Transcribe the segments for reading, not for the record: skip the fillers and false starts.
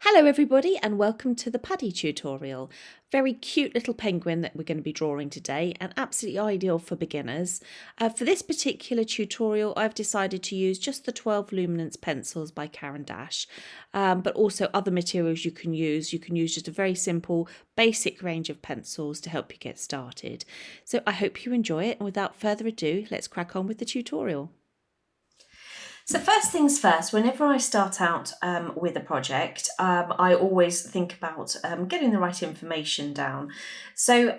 Hello everybody and welcome to the Paddy tutorial. Very cute little penguin that we're going to be drawing today and absolutely ideal for beginners. For this particular tutorial I've decided to use just the 12 Luminance pencils by Caran d'Ache, but also other materials you can use. You can use just a very simple basic range of pencils to help you get started. So I hope you enjoy it, and without further ado, let's crack on with the tutorial. So first things first, whenever I start out with a project, I always think about getting the right information down. So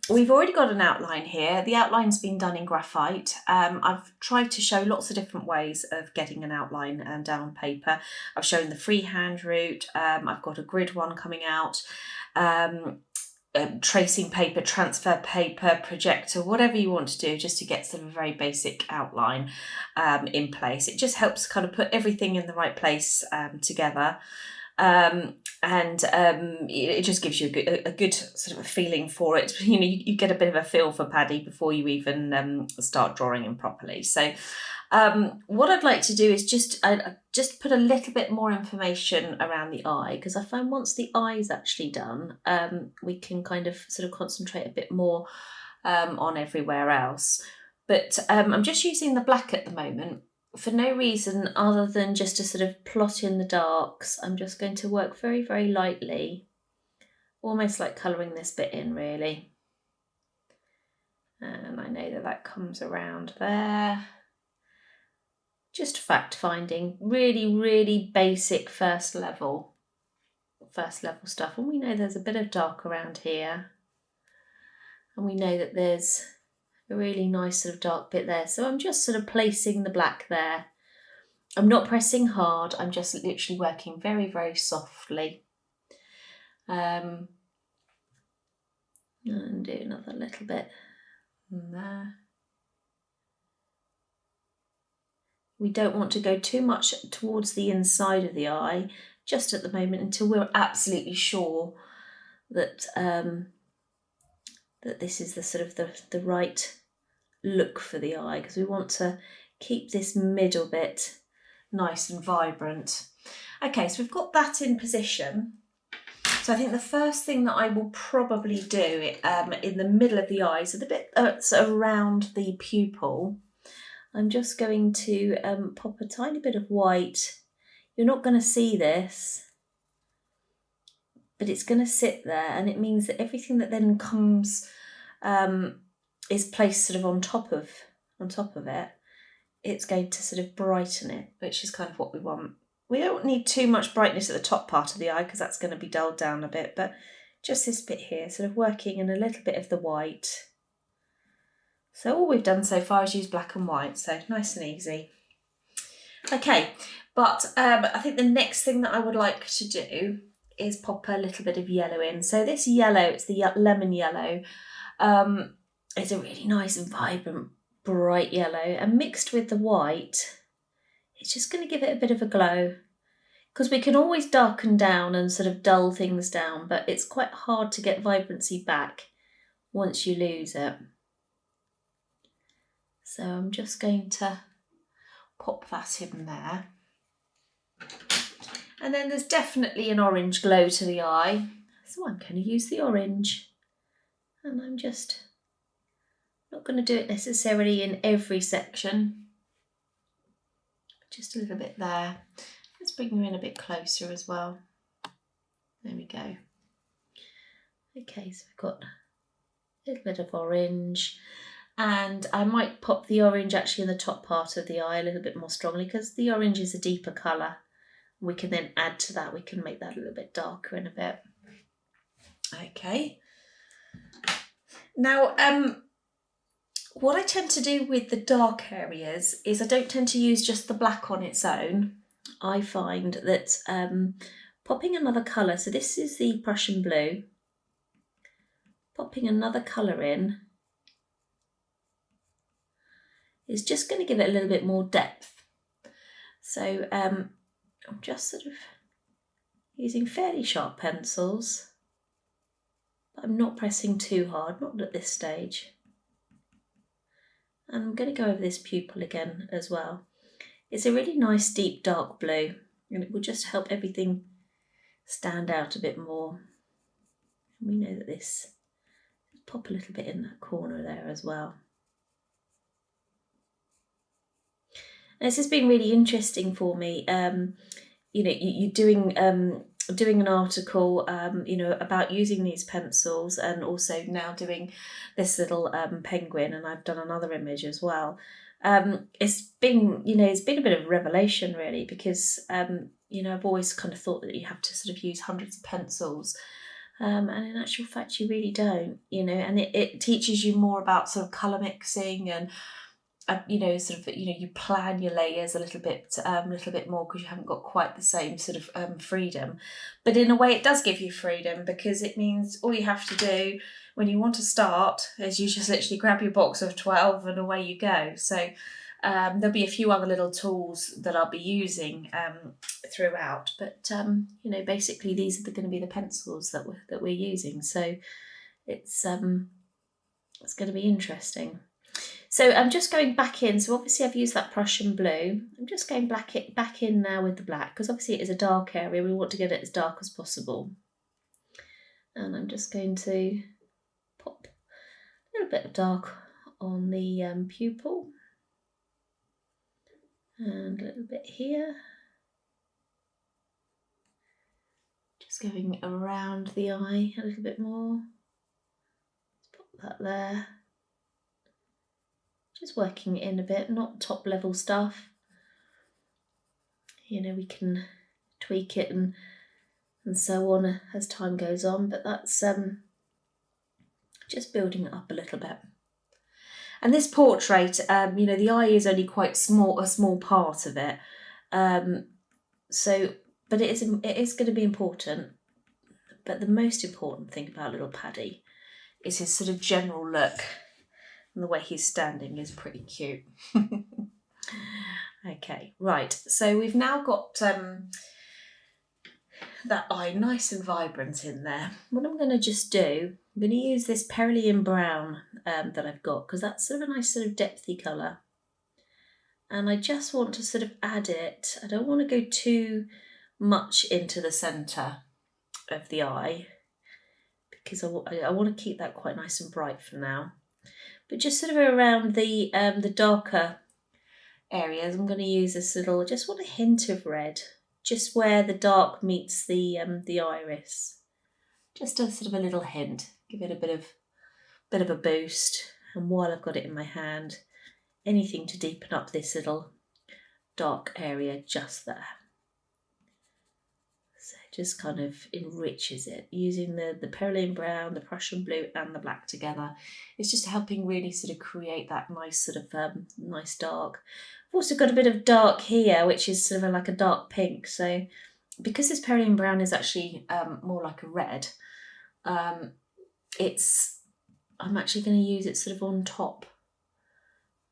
we've already got an outline here. The outline's been done in graphite. I've tried to show lots of different ways of getting an outline down on paper. I've shown the freehand route. I've got a grid one coming out. Tracing paper, transfer paper, projector, whatever you want to do, just to get sort of a very basic outline in place. It just helps kind of put everything in the right place together. It just gives you a good sort of a feeling for it. You know, you get a bit of a feel for Paddy before you even start drawing him properly. So what I'd like to do is just put a little bit more information around the eye, because I find once the eye's actually done, we can kind of sort of concentrate a bit more on everywhere else. But I'm just using the black at the moment for no reason other than just to sort of plot in the darks. I'm just going to work very, very lightly, almost like colouring this bit in really. And I know that comes around there. Just fact finding, really, really basic first level stuff. And we know there's a bit of dark around here. And we know that there's a really nice sort of dark bit there. So I'm just sort of placing the black there. I'm not pressing hard. I'm just literally working very, very softly. And do another little bit there. We don't want to go too much towards the inside of the eye just at the moment until we're absolutely sure that that this is the sort of the right look for the eye, because we want to keep this middle bit nice and vibrant. Okay, so we've got that in position. So I think the first thing that I will probably do in the middle of the eye, so the bit that's around the pupil, I'm just going to pop a tiny bit of white. You're not going to see this, but it's going to sit there, and it means that everything that then comes is placed sort of on top of it. It's going to sort of brighten it, which is kind of what we want. We don't need too much brightness at the top part of the eye because that's going to be dulled down a bit, but just this bit here, sort of working in a little bit of the white. So all we've done so far is use black and white, so nice and easy. Okay, but I think the next thing that I would like to do is pop a little bit of yellow in. So this yellow, it's the lemon yellow. It's a really nice and vibrant, bright yellow, and mixed with the white, it's just going to give it a bit of a glow. Because we can always darken down and sort of dull things down, but it's quite hard to get vibrancy back once you lose it. So I'm just going to pop that in there. And then there's definitely an orange glow to the eye, so I'm going to use the orange. And I'm just not going to do it necessarily in every section, just a little bit there. Let's bring you in a bit closer as well. There we go. Okay, so we've got a little bit of orange. And I might pop the orange actually in the top part of the eye a little bit more strongly, because the orange is a deeper colour. We can then add to that, we can make that a little bit darker in a bit. Okay. Now, what I tend to do with the dark areas is I don't tend to use just the black on its own. I find that popping another colour, so this is the Prussian blue, popping another colour in is just going to give it a little bit more depth. So I'm just sort of using fairly sharp pencils, but I'm not pressing too hard, not at this stage. And I'm going to go over this pupil again as well. It's a really nice deep dark blue, and it will just help everything stand out a bit more. We know that this, pop a little bit in that corner there as well. And this has been really interesting for me. You know, you're doing an article, you know, about using these pencils, and also now doing this little penguin, and I've done another image as well. It's been, you know, it's been a bit of a revelation really, because you know, I've always kind of thought that you have to sort of use hundreds of pencils. And in actual fact, you really don't, you know, and it teaches you more about sort of colour mixing, and you know, sort of, you know, you plan your layers a little bit more, because you haven't got quite the same sort of freedom. But in a way, it does give you freedom, because it means all you have to do when you want to start is you just literally grab your box of 12 and away you go. So there'll be a few other little tools that I'll be using throughout, but you know, basically these are going to be the pencils that we're using. So it's going to be interesting. So I'm just going back in. So obviously I've used that Prussian blue. I'm just going back in now with the black, because obviously it is a dark area. We want to get it as dark as possible. And I'm just going to pop a little bit of dark on the pupil. And a little bit here. Just going around the eye a little bit more. Let's pop that there. Just working it in a bit, not top level stuff. You know, we can tweak it and so on as time goes on, but that's just building it up a little bit. And this portrait, you know, the eye is only quite small, a small part of it. So, but it is going to be important. But the most important thing about little Paddy is his sort of general look, and the way he's standing is pretty cute. Okay, right. So we've now got that eye nice and vibrant in there. What I'm going to just do, I'm going to use this Perylene Brown that I've got, because that's sort of a nice sort of depthy colour. And I just want to sort of add it. I don't want to go too much into the centre of the eye, because I want to keep that quite nice and bright for now. But just sort of around the darker areas, I'm going to use this little, just want a hint of red, just where the dark meets the iris. Just a sort of a little hint, give it a bit of a boost. And while I've got it in my hand, anything to deepen up this little dark area just there. So it just kind of enriches it, using the Perylene Brown, the Prussian blue and the black together. It's just helping really sort of create that nice sort of nice dark. I've also got a bit of dark here, which is sort of like a dark pink. So because this Perylene Brown is actually more like a red, I'm actually going to use it sort of on top,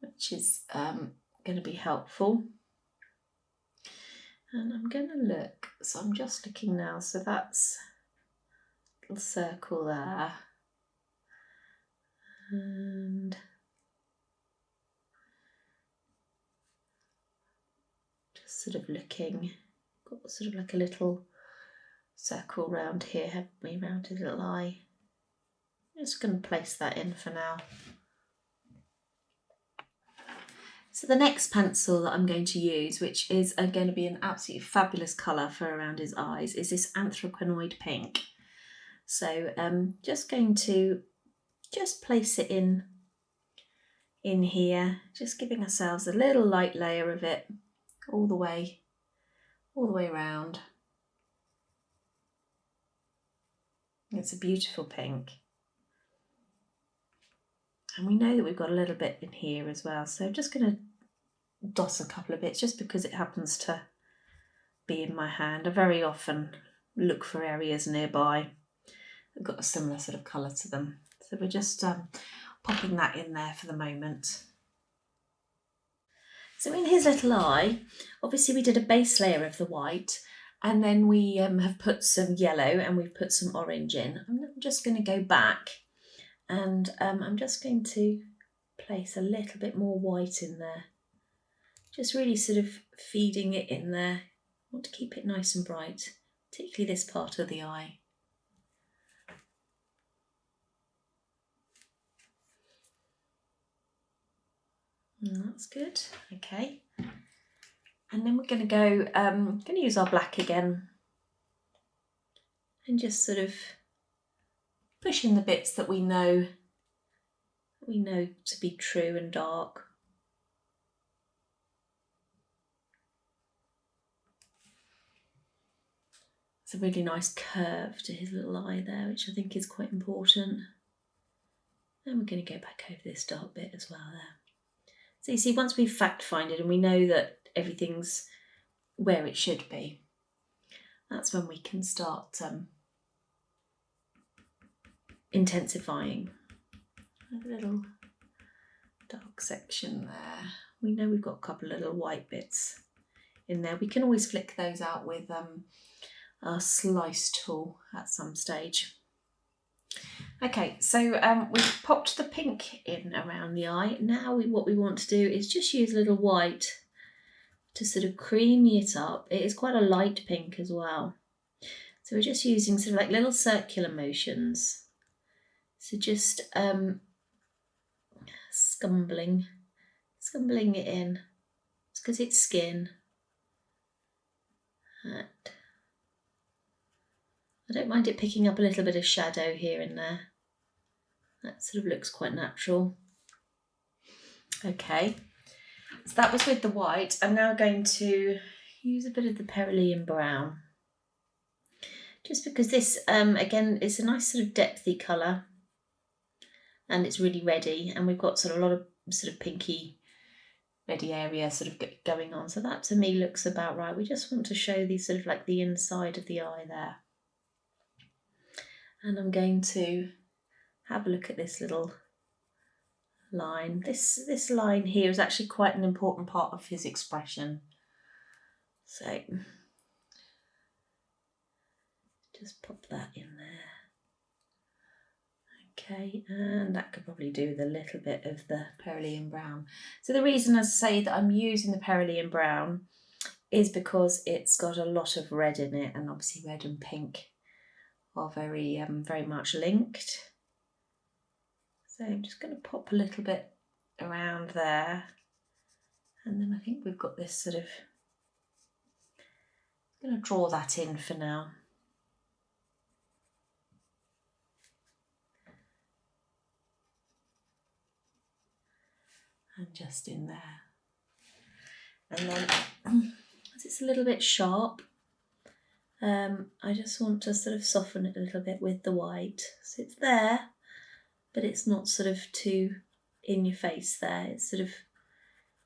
which is going to be helpful. And I'm going to look, so I'm just looking now, so that's a little circle there. And just sort of looking, got sort of like a little circle round here, haven't we, round his little eye. I'm just going to place that in for now. So the next pencil that I'm going to use, which is going to be an absolutely fabulous colour for around his eyes, is this Anthraquinoid Pink. So just going to just place it in here, just giving ourselves a little light layer of it all the way around. It's a beautiful pink. And we know that we've got a little bit in here as well. So I'm just going to dot a couple of bits just because it happens to be in my hand. I very often look for areas nearby that got a similar sort of colour to them. So we're just popping that in there for the moment. So in his little eye, obviously we did a base layer of the white, and then we have put some yellow and we've put some orange in. I'm just going to go back, and I'm just going to place a little bit more white in there. Just really sort of feeding it in there. I want to keep it nice and bright. particularly this part of the eye. And that's good. Okay. And then we're going to go, going to use our black again and just sort of push in the bits that we know to be true and dark. It's a really nice curve to his little eye there, which I think is quite important. And we're going to go back over this dark bit as well there. So you see, once we've fact-finded and we know that everything's where it should be, that's when we can start intensifying. A little dark section there. We know we've got a couple of little white bits in there. We can always flick those out with our slice tool at some stage. Okay, so we've popped the pink in around the eye. Now what we want to do is just use a little white to sort of creamy it up. It is quite a light pink as well. So we're just using sort of like little circular motions. So just scumbling it in. It's because it's skin. And I don't mind it picking up a little bit of shadow here and there. That sort of looks quite natural. Okay, so that was with the white. I'm now going to use a bit of the Cerulean brown. Just because this, again, it's a nice sort of depthy colour. And it's really reddy. And we've got sort of a lot of sort of pinky reddy area sort of going on. So that to me looks about right. We just want to show these sort of like the inside of the eye there. And I'm going to have a look at this little line. This line here is actually quite an important part of his expression. So just pop that in there. Okay, and that could probably do with a little bit of the Cerulean brown. So the reason I say that I'm using the Cerulean brown is because it's got a lot of red in it, and obviously red and pink are very much linked. So I'm just going to pop a little bit around there, and then I think we've got this sort of, I'm going to draw that in for now. And just in there. And then, as it's a little bit sharp, I just want to sort of soften it a little bit with the white. So it's there, but it's not sort of too in your face there. It sort of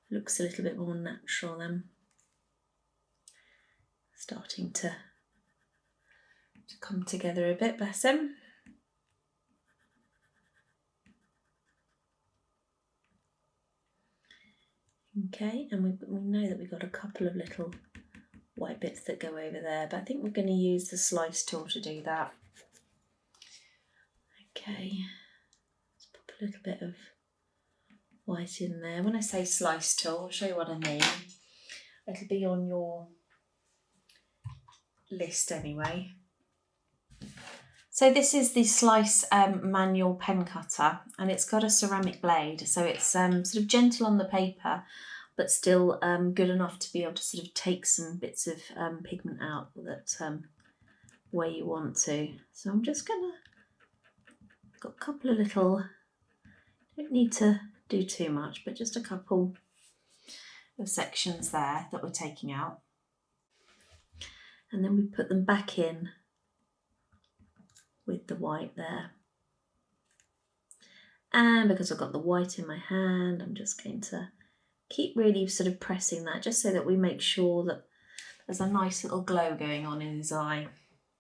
looks a little bit more natural then. Starting to come together a bit, bless him. Okay, and we know that we've got a couple of little white bits that go over there, but I think we're going to use the slice tool to do that. Okay, let's pop a little bit of white in there. When I say slice tool, I'll show you what I mean. It'll be on your list anyway. So this is the Slice manual pen cutter, and it's got a ceramic blade, so it's sort of gentle on the paper, but still good enough to be able to sort of take some bits of pigment out that where you want to. So I'm just gonna, got a couple of little, don't need to do too much, but just a couple of sections there that we're taking out. And then we put them back in with the white there. And because I've got the white in my hand, I'm just going to keep really sort of pressing that, just so that we make sure that there's a nice little glow going on in his eye.